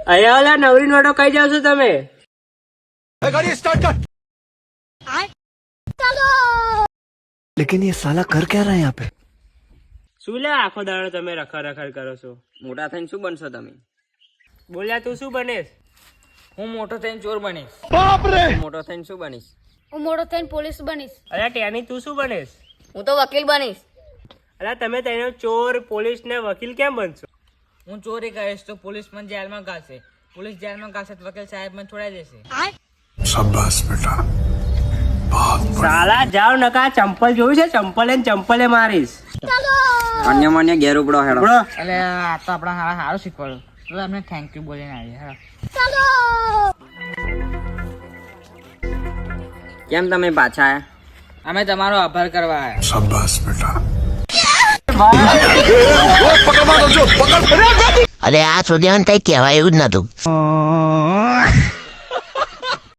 અહીંયા નવરી નોટો કઈ જાવ છો તમે? लेकिन ये साला कर क्या रहा है यहाँ पे? શું લે આખો દાડો તમે રખડ કરો છો? મોટા થઈને શું બનશો તમે? બોલ્યા તું શું બનેશ? હું મોટો થઈને ચોર બનીશ. મોટો થઈને શું બનીશ? હું મોટો થઈને પોલીસ બનીશ. અરે ટેની તું શું બનેશ? હું તો વકીલ બનીશ. અરે તમે તેને ચોર પોલીસ ને વકીલ કેમ બનશો? હું ચોરી કરીશ તો પોલીસ મને જેલમાં ઘાલશે. પોલીસ જેલમાં ઘાલશે તો વકીલ સાહેબ મને છોડાઈ દેશે. शाबाश बेटा. સાલા જાવ નકા ચંપલ જોયું છે? ચંપલે મારીશ. અન્ય મને ઘેર ઉપડો હેડો. એટલે આ તો આપણા સારું શીખવાડ્યું તો આપણે થેન્ક યુ બોલીને આવીએ. હા કેમ તમે પાછા આયા? અમે તમારો આભાર કરવા આયા. शाबाश बेटा. અરે આ સુધી કઈ કહેવાય એવું જ નતું.